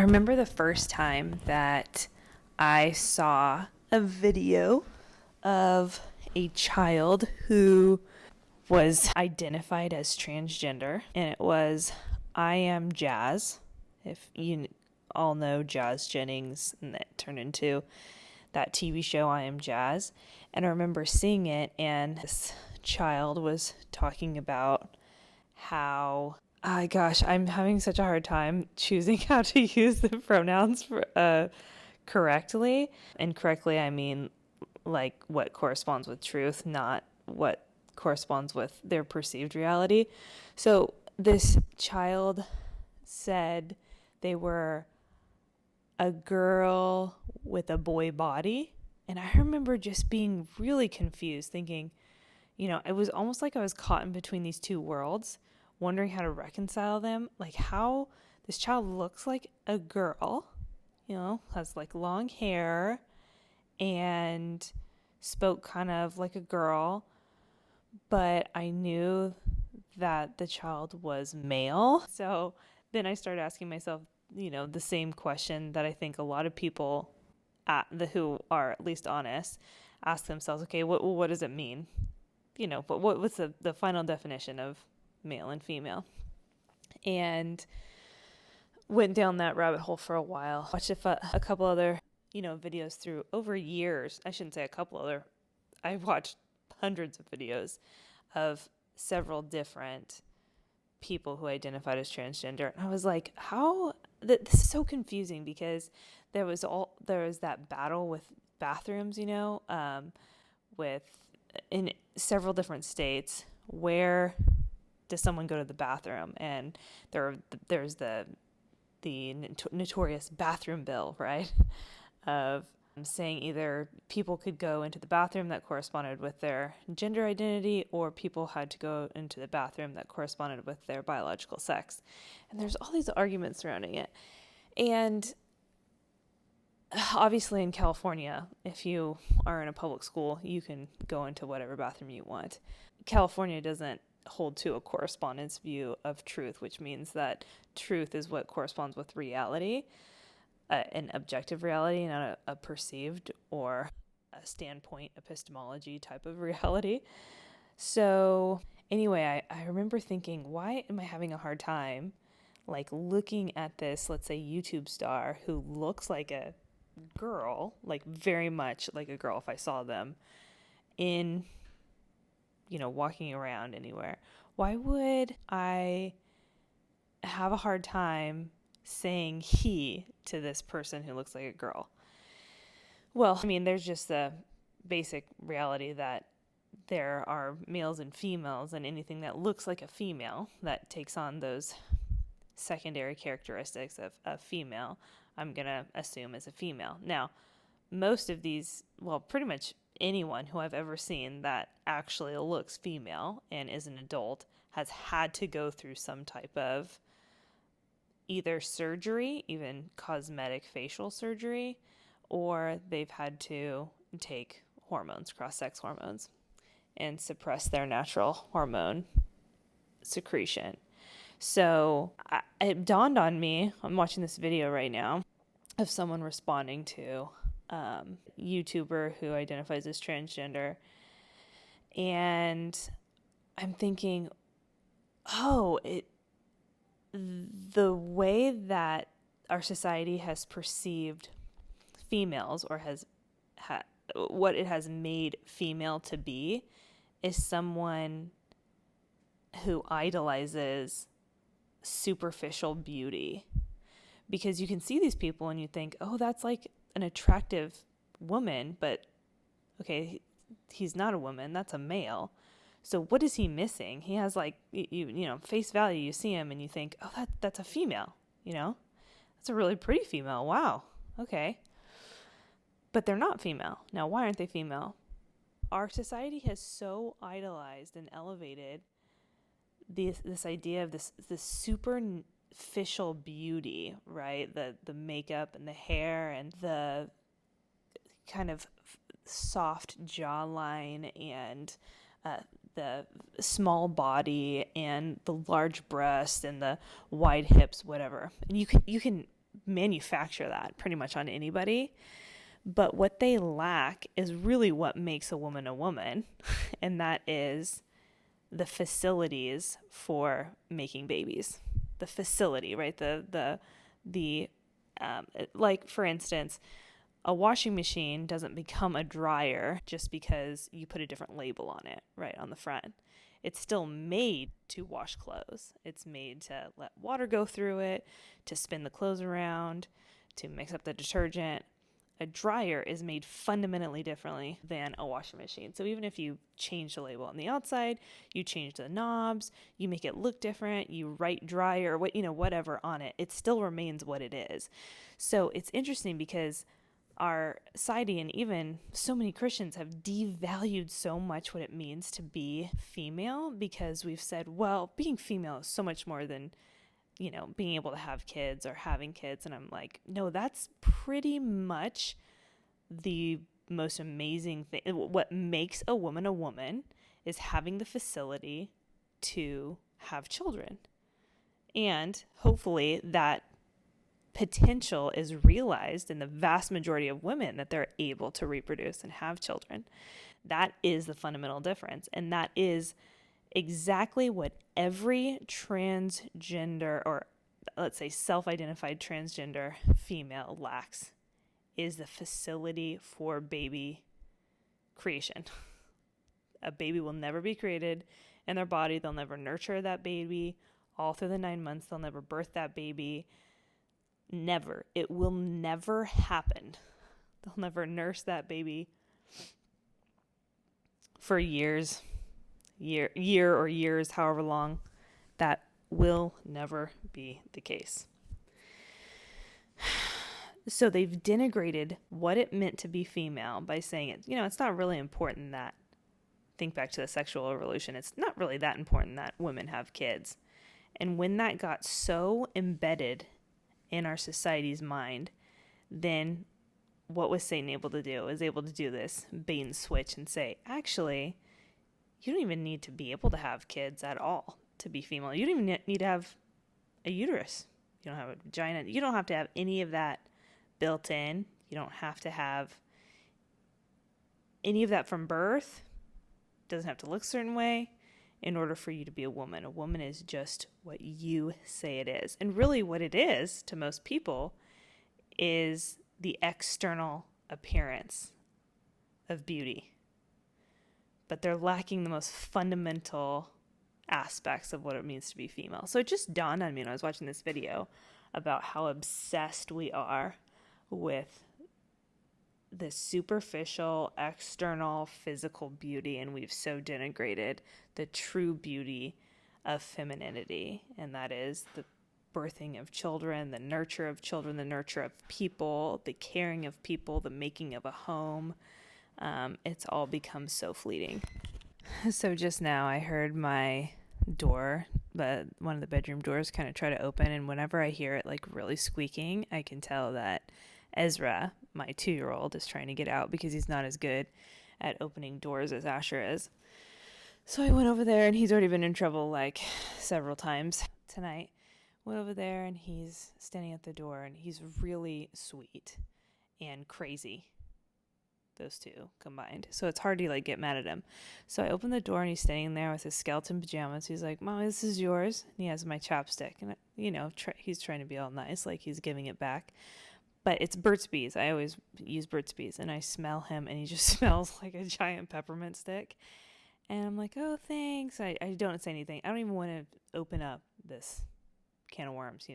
remember the first time that I saw a video of a child who was identified as transgender, and it was I Am Jazz. If you all know Jazz Jennings, and that turned into that TV show I Am Jazz. And I remember seeing it, and this child was talking about how I'm having such a hard time choosing how to use the pronouns correctly. And correctly, I mean like what corresponds with truth, not what corresponds with their perceived reality. So this child said they were a girl with a boy body. And I remember just being really confused, thinking, it was almost like I was caught in between these two worlds, wondering how to reconcile them. Like how this child looks like a girl, has like long hair and spoke kind of like a girl, but I knew that the child was male. So then I started asking myself, the same question that I think a lot of people who are at least honest ask themselves, okay, what does it mean? But what's the final definition of male and female? And went down that rabbit hole for a while. Watched a couple other, videos through over years. I shouldn't say a couple other. I watched hundreds of videos of several different people who identified as transgender. And I was like, this is so confusing, because there was that battle with bathrooms, with in several different states. Where does someone go to the bathroom? And there's the notorious bathroom bill, right? Of saying either people could go into the bathroom that corresponded with their gender identity, or people had to go into the bathroom that corresponded with their biological sex. And there's all these arguments surrounding it. And obviously in California, if you are in a public school, you can go into whatever bathroom you want. California doesn't hold to a correspondence view of truth, which means that truth is what corresponds with reality, an objective reality, not a perceived or a standpoint epistemology type of reality. So anyway, I remember thinking, why am I having a hard time like looking at this, let's say, YouTube star who looks like a girl, like very much like a girl if I saw them in, walking around anywhere. Why would I have a hard time saying he to this person who looks like a girl? Well, I mean, there's just the basic reality that there are males and females, and anything that looks like a female that takes on those secondary characteristics of a female, I'm going to assume is a female. Now, most of these, pretty much anyone who I've ever seen that actually looks female and is an adult has had to go through some type of either surgery, even cosmetic facial surgery, or they've had to take hormones, cross-sex hormones, and suppress their natural hormone secretion. So it dawned on me, I'm watching this video right now, of someone responding to YouTuber who identifies as transgender. And I'm thinking, the way that our society has perceived females, or what it has made female to be, is someone who idolizes superficial beauty. Because you can see these people and you think, that's like an attractive woman, but okay, he's not a woman, that's a male. So what is he missing? He has like, face value, you see him and you think, that's a female, that's a really pretty female. Wow. Okay. But they're not female. Now, why aren't they female? Our society has so idolized and elevated this idea of this superficial beauty, right? The makeup and the hair and the kind of soft jawline and the small body and the large breast and the wide hips, whatever. And you can manufacture that pretty much on anybody. But what they lack is really what makes a woman, and that is the facilities for making babies. The facility, right? Like for instance, a washing machine doesn't become a dryer just because you put a different label on it, right, on the front. It's still made to wash clothes. It's made to let water go through it, to spin the clothes around, to mix up the detergent. A dryer is made fundamentally differently than a washing machine. So even if you change the label on the outside, you change the knobs, you make it look different, you write dryer, whatever on it, it still remains what it is. So it's interesting because our society and even so many Christians have devalued so much what it means to be female, because we've said, well, being female is so much more than being able to have kids or having kids. And I'm like, no, that's pretty much the most amazing thing. What makes a woman is having the facility to have children. And hopefully that potential is realized in the vast majority of women, that they're able to reproduce and have children. That is the fundamental difference. And that is exactly what every transgender, or let's say self-identified transgender female, lacks, is the facility for baby creation. A baby will never be created in their body. They'll never nurture that baby all through the 9 months. They'll never birth that baby. Never. It will never happen. They'll never nurse that baby for year or years, however long. That will never be the case. So they've denigrated what it meant to be female by saying it's not really important that, think back to the sexual revolution, it's not really that important that women have kids. And when that got so embedded in our society's mind, then what was Satan able to do? Was able to do this bait and switch and say, actually, you don't even need to be able to have kids at all to be female. You don't even need to have a uterus. You don't have a vagina. You don't have to have any of that built in. You don't have to have any of that from birth. It doesn't have to look a certain way in order for you to be a woman. A woman is just what you say it is. And really what it is to most people is the external appearance of beauty. But they're lacking the most fundamental aspects of what it means to be female. So it just dawned on me when I was watching this video about how obsessed we are with the superficial, external, physical beauty, and we've so denigrated the true beauty of femininity, and that is the birthing of children, the nurture of children, the nurture of people, the caring of people, the making of a home. It's all become so fleeting. So just now I heard my door, one of the bedroom doors, kind of try to open, and whenever I hear it like really squeaking, I can tell that Ezra, my 2-year-old, is trying to get out because he's not as good at opening doors as Asher is. So I went over there, and he's already been in trouble like several times tonight. Went over there, and he's standing at the door, and he's really sweet and crazy. Those two combined. So it's hard to like get mad at him. So I open the door, and he's standing there with his skeleton pajamas. He's like, "Mom, this is yours." And he has my chapstick, and he's trying to be all nice, like he's giving it back. But it's Burt's Bees. I always use Burt's Bees, and I smell him, and he just smells like a giant peppermint stick. And I'm like, "Oh, thanks." I don't say anything. I don't even want to open up this can of worms,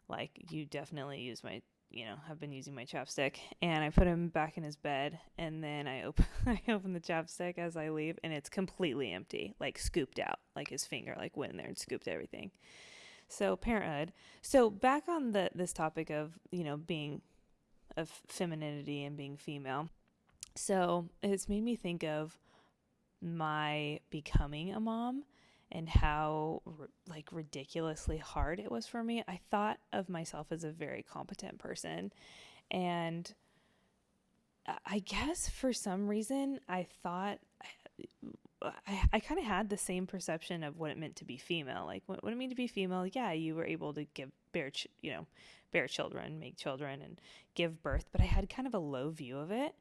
Like, you definitely use have been using my chapstick. And I put him back in his bed, and then I open the chapstick as I leave, and it's completely empty, like scooped out, like his finger like went in there and scooped everything. So parenthood. So back on this topic of, being of femininity and being female. So it's made me think of my becoming a mom and how ridiculously hard it was for me. I thought of myself as a very competent person, and I guess for some reason I thought I kind of had the same perception of what it meant to be female. Like, what it mean to be female? Yeah, you were able to bear children, make children, and give birth. But I had kind of a low view of it,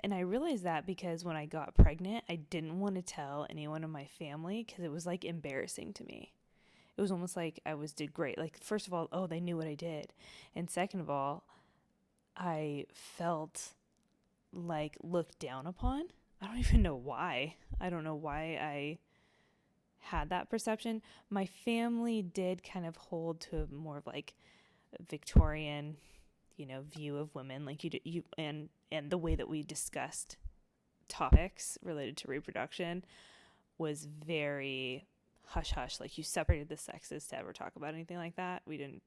and I realized that because when I got pregnant, I didn't want to tell anyone in my family because it was like embarrassing to me. It was almost like did great. Like, first of all, oh, they knew what I did, and second of all, I felt like looked down upon. I don't even know why. I don't know why I had that perception. My family did kind of hold to a more of like Victorian, view of women, like you and the way that we discussed topics related to reproduction was very hush hush. Like, you separated the sexes to ever talk about anything like that. We didn't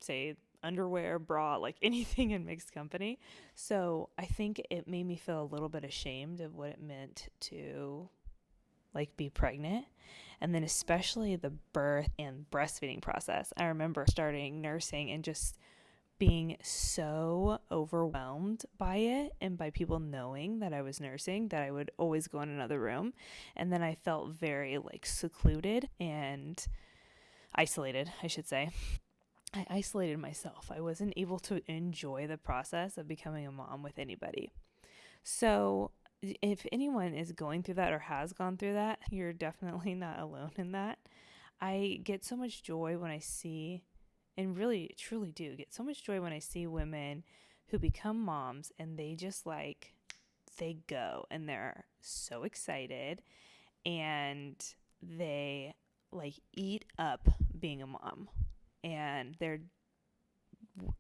say underwear, bra, like anything in mixed company. So I think it made me feel a little bit ashamed of what it meant to like be pregnant. And then especially the birth and breastfeeding process. I remember starting nursing and just being so overwhelmed by it and by people knowing that I was nursing that I would always go in another room. And then I felt very like secluded and isolated, I should say. I isolated myself. I wasn't able to enjoy the process of becoming a mom with anybody. So if anyone is going through that or has gone through that, you're definitely not alone in that. I get so much joy when I see, and really truly do get so much joy when I see women who become moms and they just like, they go and they're so excited and they like eat up being a mom. And they're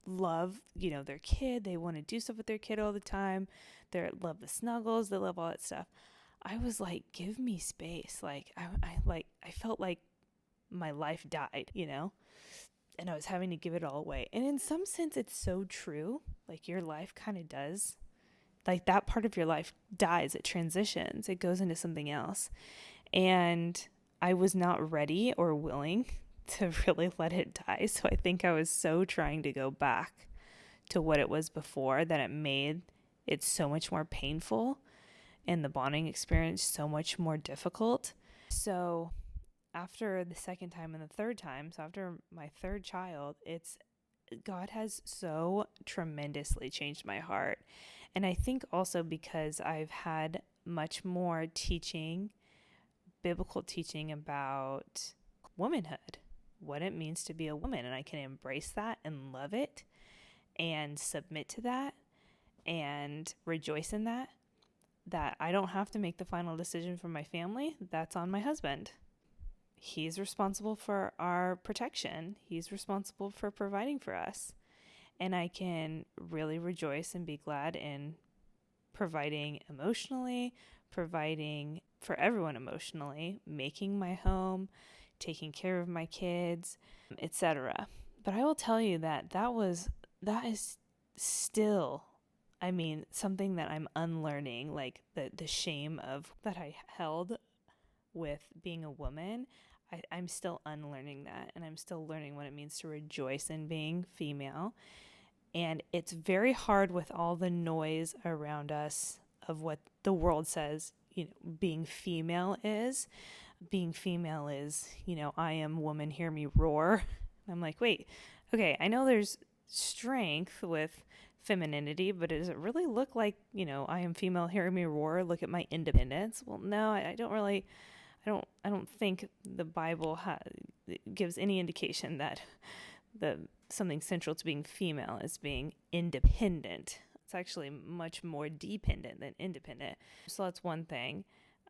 love, their kid. They want to do stuff with their kid all the time. They love the snuggles. They love all that stuff. I was like, give me space. Like, I felt like my life died, and I was having to give it all away. And in some sense, it's so true. Like, your life kind of does. Like, that part of your life dies. It transitions. It goes into something else. And I was not ready or willing to really let it die. So I think I was so trying to go back to what it was before that it made it so much more painful and the bonding experience so much more difficult. So after the second time and the third time, so after my third child, God has so tremendously changed my heart. And I think also because I've had much more biblical teaching about womanhood, what it means to be a woman, and I can embrace that and love it and submit to that and rejoice in that I don't have to make the final decision for my family. That's on my husband. He's responsible for our protection. He's responsible for providing for us. And I can really rejoice and be glad in providing emotionally, providing for everyone emotionally, making my home, taking care of my kids, etc. But I will tell you that is still, something that I'm unlearning, like the shame of that I held with being a woman. I'm still unlearning that, and I'm still learning what it means to rejoice in being female. And it's very hard with all the noise around us of what the world says, being female is. Being female is, I am woman, hear me roar. I'm like, wait, okay, I know there's strength with femininity, but does it really look like, I am female, hear me roar, look at my independence? Well, no, I don't think the Bible gives any indication that something central to being female is being independent. It's actually much more dependent than independent. So that's one thing.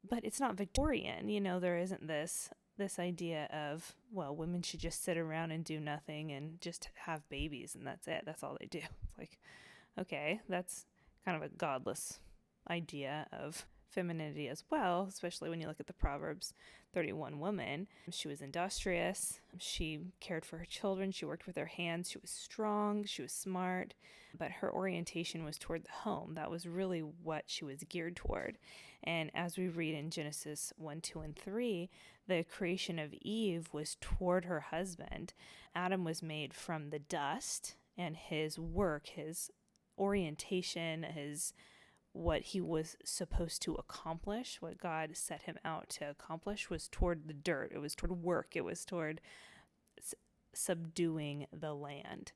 But it's not Victorian. There isn't this idea of, well, women should just sit around and do nothing and just have babies and that's it. That's all they do. It's like, okay, that's kind of a godless idea of femininity as well, especially when you look at the Proverbs 31 woman. She was industrious. She cared for her children. She worked with her hands. She was strong. She was smart. But her orientation was toward the home. That was really what she was geared toward. And as we read in Genesis 1, 2, and 3, the creation of Eve was toward her husband. Adam was made from the dust, and his work, his orientation, his what he was supposed to accomplish, what God set him out to accomplish, was toward the dirt. It was toward work. It was toward subduing the land.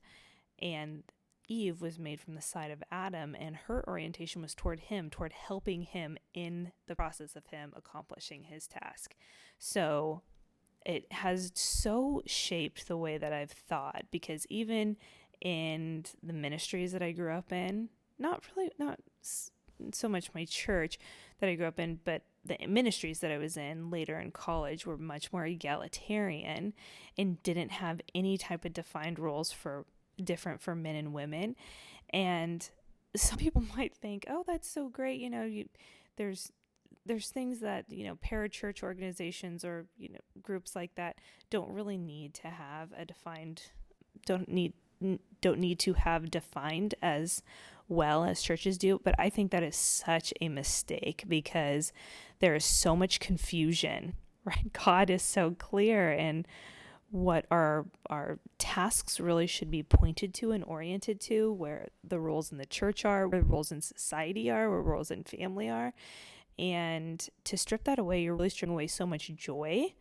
And Eve was made from the side of Adam, and her orientation was toward him, toward helping him in the process of him accomplishing his task. So it has so shaped the way that I've thought, because even in the ministries that I grew up in, not so much my church that I grew up in, but the ministries that I was in later in college were much more egalitarian and didn't have any type of defined roles for different for men and women. And some people might think, oh, that's so great. There's things that, parachurch organizations or, groups like that don't really need to have a defined, don't need to have defined as well as churches do. But I think that is such a mistake, because there is so much confusion, right? God is so clear, and what our tasks really should be pointed to and oriented to, where the roles in the church are, where the roles in society are, where roles in family are. And to strip that away, you're really stripping away so much joy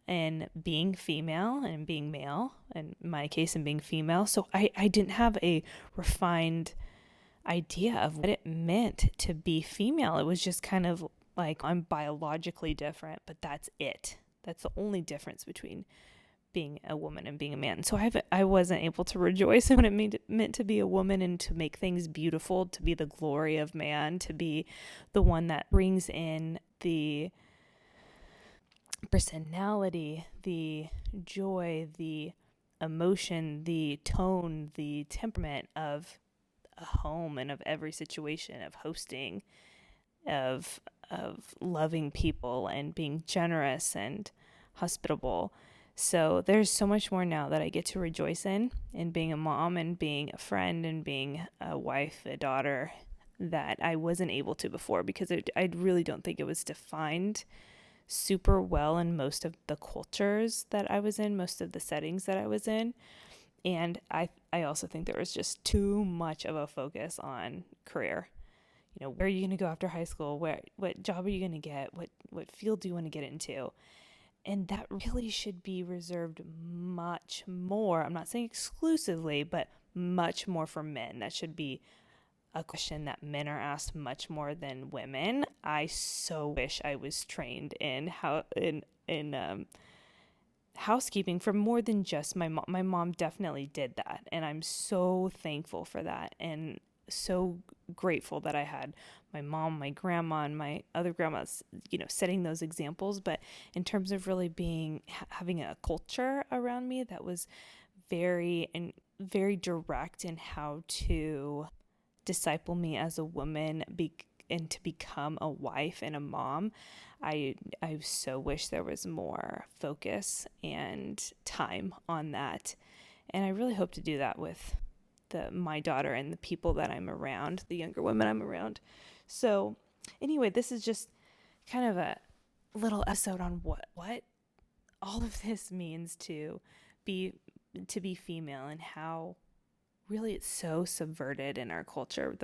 in being female and being male, in my case, in being female. So I didn't have a refined idea of what it meant to be female. It was just kind of like, I'm biologically different, but that's it. That's the only difference between being a woman and being a man. So I wasn't able to rejoice in what it meant to be a woman and to make things beautiful, to be the glory of man, to be the one that brings in the personality, the joy, the emotion, the tone, the temperament of a home and of every situation, of hosting, of loving people and being generous and hospitable. So there's so much more now that I get to rejoice in being a mom and being a friend and being a wife, a daughter, that I wasn't able to before, because I really don't think it was defined super well in most of the cultures that I was in, most of the settings that I was in. And I also think there was just too much of a focus on career. Where are you going to go after high school? What job are you going to get? What field do you want to get into? And that really should be reserved much more. I'm not saying exclusively, but much more for men. That should be a question that men are asked much more than women. I so wish I was trained in housekeeping for more than just my mom. My mom definitely did that, and I'm so thankful for that, and so grateful that I had my mom, my grandma, and my other grandmas, setting those examples. But in terms of really having a culture around me that was very direct in how to disciple me as a woman and to become a wife and a mom, I so wish there was more focus and time on that. And I really hope to do that with my daughter and the people that I'm around, the younger women I'm around. So anyway, this is just kind of a little episode on what all of this means to be female, and how really it's so subverted in our culture.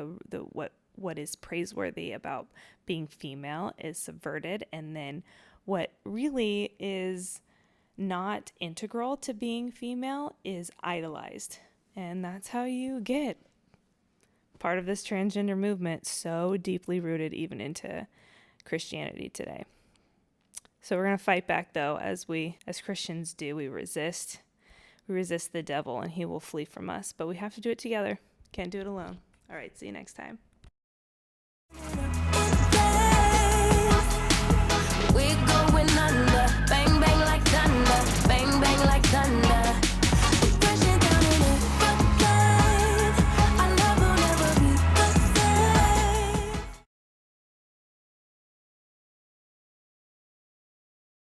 What is praiseworthy about being female is subverted, and then what really is not integral to being female is idolized. And that's how you get part of this transgender movement, so deeply rooted even into Christianity today. So we're going to fight back, though, as Christians do. We resist the devil, and he will flee from us. But we have to do it together. Can't do it alone. All right, see you next time.